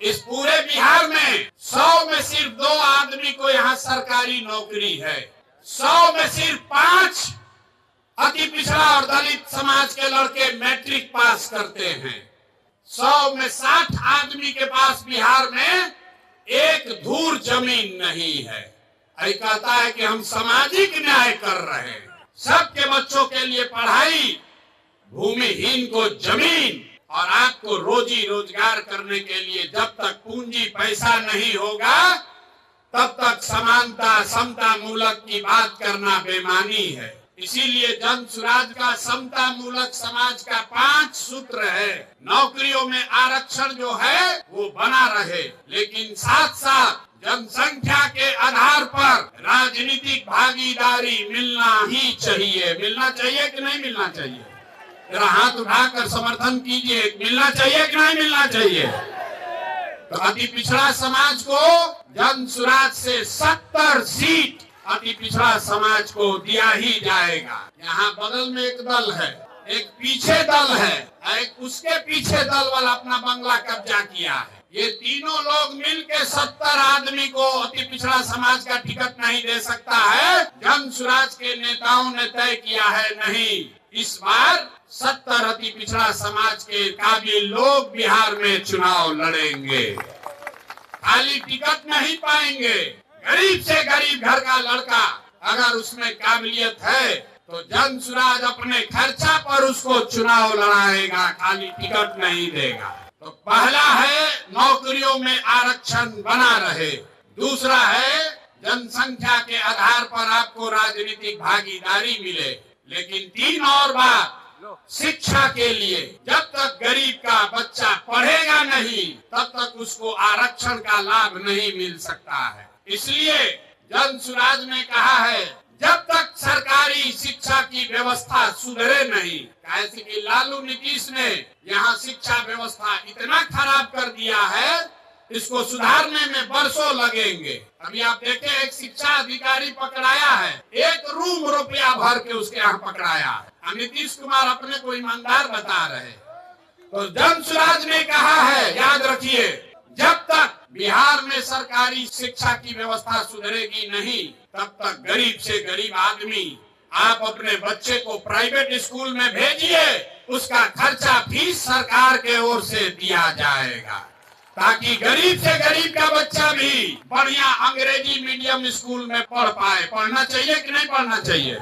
इस पूरे बिहार में 100 में सिर्फ 2 आदमी को यहाँ सरकारी नौकरी है। 100 में सिर्फ 5 अति पिछड़ा और दलित समाज के लड़के मैट्रिक पास करते हैं। 100 में 60 आदमी के पास बिहार में एक धूर जमीन नहीं है। ऐ कहता है कि हम सामाजिक न्याय कर रहे हैं, सबके बच्चों के लिए पढ़ाई, भूमिहीन को जमीन, और आपको रोजी रोजगार करने के लिए जब तक पूंजी पैसा नहीं होगा तब तक समानता समता मूलक की बात करना बेमानी है। इसीलिए जन सुराज का समता मूलक समाज का 5 सूत्र है। नौकरियों में आरक्षण जो है वो बना रहे, लेकिन साथ साथ जनसंख्या के आधार पर राजनीतिक भागीदारी मिलना ही चाहिए। मिलना चाहिए कि नहीं मिलना चाहिए? जरा हाथ उठाकर समर्थन कीजिए, मिलना चाहिए कि नहीं मिलना चाहिए? तो अति पिछड़ा समाज को जन सुराज से 70 सीट अति पिछड़ा समाज को दिया ही जाएगा। यहाँ बगल में एक दल है, एक पीछे दल है, एक उसके पीछे दल वाला अपना बंगला कब्जा किया है। ये तीनों लोग मिलके 70 आदमी को अति पिछड़ा समाज का टिकट नहीं दे सकता है। जन सुराज के नेताओं ने तय किया है नहीं, इस बार 70 अति पिछड़ा समाज के काबिल लोग बिहार में चुनाव लड़ेंगे। खाली टिकट नहीं पाएंगे। गरीब से गरीब घर का लड़का अगर उसमें काबिलियत है तो जन सुराज अपने खर्चा पर उसको चुनाव लड़ाएगा, खाली टिकट नहीं देगा। तो पहला है नौकरियों में आरक्षण बना रहे, दूसरा है जनसंख्या के आधार पर आपको राजनीतिक भागीदारी मिले, लेकिन 3 और बात, शिक्षा के लिए जब तक गरीब का बच्चा पढ़ेगा नहीं तब तक उसको आरक्षण का लाभ नहीं मिल सकता है। इसलिए जन सुराज ने कहा है जब तक सरकारी शिक्षा की व्यवस्था सुधरे नहीं, कैसे कि लालू नीतीश ने यहाँ शिक्षा व्यवस्था इतना खराब कर दिया है, इसको सुधारने में बरसों लगेंगे। अभी आप देखें एक शिक्षा अधिकारी पकड़ाया है, 1 रूम रुपया भर के उसके यहाँ पकड़ाया है। नीतीश कुमार अपने को ईमानदार बता रहे। तो जन सुराज ने कहा है, याद रखिए, जब तक बिहार में सरकारी शिक्षा की व्यवस्था सुधरेगी नहीं तब तक गरीब से गरीब आदमी आप अपने बच्चे को प्राइवेट स्कूल में भेजिए, उसका खर्चा फीस सरकार के ओर से दिया जाएगा, ताकि गरीब से गरीब का बच्चा भी बढ़िया अंग्रेजी मीडियम स्कूल में पढ़ पाए। पढ़ना चाहिए कि नहीं पढ़ना चाहिए?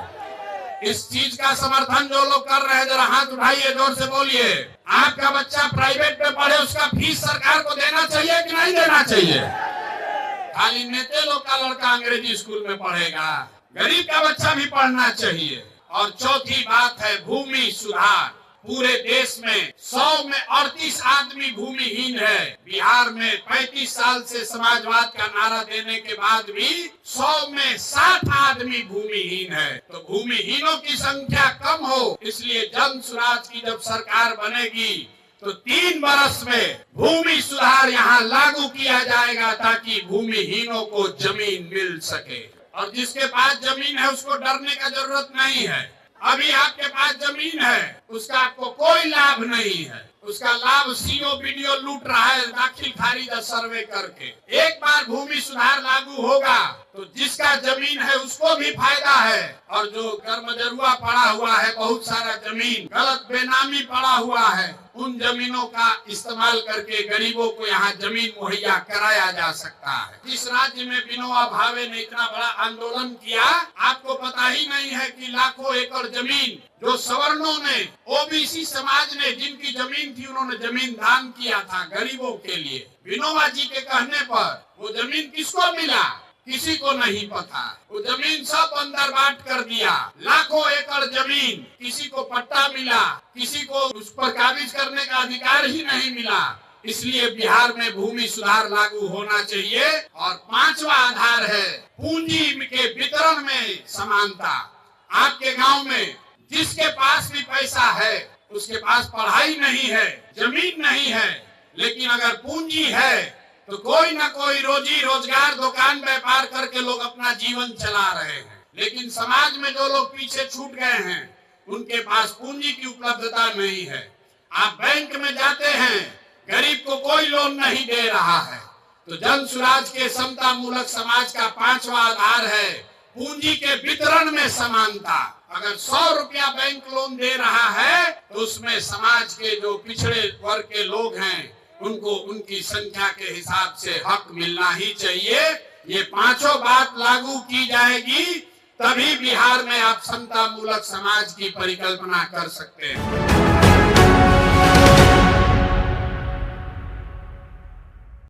इस चीज का समर्थन जो लोग कर रहे हैं जरा हाथ उठाइए, जोर से बोलिए। आपका बच्चा प्राइवेट में पढ़े, उसका फीस सरकार को देना चाहिए कि नहीं देना चाहिए? खाली नेते लोग का लड़का अंग्रेजी स्कूल में पढ़ेगा, गरीब का बच्चा भी पढ़ना चाहिए। और चौथी बात है भूमि सुधार। पूरे देश में 100 में 38 आदमी भूमिहीन है। बिहार में 35 साल से समाजवाद का नारा देने के बाद भी 100 में 60 आदमी भूमिहीन है। तो भूमिहीनों की संख्या कम हो, इसलिए जन सुराज की जब सरकार बनेगी तो 3 वर्ष में भूमि सुधार यहाँ लागू किया जाएगा, ताकि भूमिहीनों को जमीन मिल सके। और जिसके पास जमीन है उसको डरने का जरूरत नहीं है। अभी आपके पास जमीन है, उसका आपको कोई लाभ नहीं है, उसका लाभ सीओ बीडीओ लूट रहा है दाखिल खारिज सर्वे करके। एक बार भूमि सुधार लागू होगा तो जिसका जमीन है उसको भी फायदा है, और जो कर्मजरुआ पड़ा हुआ है, बहुत सारा जमीन गलत बेनामी पड़ा हुआ है, उन जमीनों का इस्तेमाल करके गरीबों को यहाँ जमीन मुहैया कराया जा सकता है। जिस राज्य में विनोबा भावे ने इतना बड़ा आंदोलन किया, आपको पता ही नहीं है कि लाखों एकड़ जमीन जो सवर्णों ने, ओबीसी समाज ने जिनकी जमीन थी, उन्होंने जमीन दान किया था गरीबों के लिए। विनोबा जी के कहने पर वो जमीन किसको मिला किसी को नहीं पता। वो जमीन सब अंदर बांट कर दिया, लाखों एकड़ जमीन, किसी को पट्टा मिला, किसी को उस पर काबिज करने का अधिकार ही नहीं मिला। इसलिए बिहार में भूमि सुधार लागू होना चाहिए। और 5वां आधार है पूंजी के वितरण में समानता। आपके गांव में जिसके पास भी पैसा है, उसके पास पढ़ाई नहीं है, जमीन नहीं है, लेकिन अगर पूंजी है तो कोई ना कोई रोजी रोजगार दुकान व्यापार करके लोग अपना जीवन चला रहे हैं। लेकिन समाज में जो लोग पीछे छूट गए हैं, उनके पास पूंजी की उपलब्धता नहीं है। आप बैंक में जाते हैं, गरीब को कोई लोन नहीं दे रहा है। तो जन सुराज के समता मूलक समाज का 5वां आधार है पूंजी के वितरण में समानता। अगर 100 रुपया बैंक लोन दे रहा है तो उसमें समाज के जो पिछड़े वर्ग के लोग हैं उनको उनकी संख्या के हिसाब से हक मिलना ही चाहिए। ये 5 बात लागू की जाएगी तभी बिहार में आप समता मूलक समाज की परिकल्पना कर सकते हैं।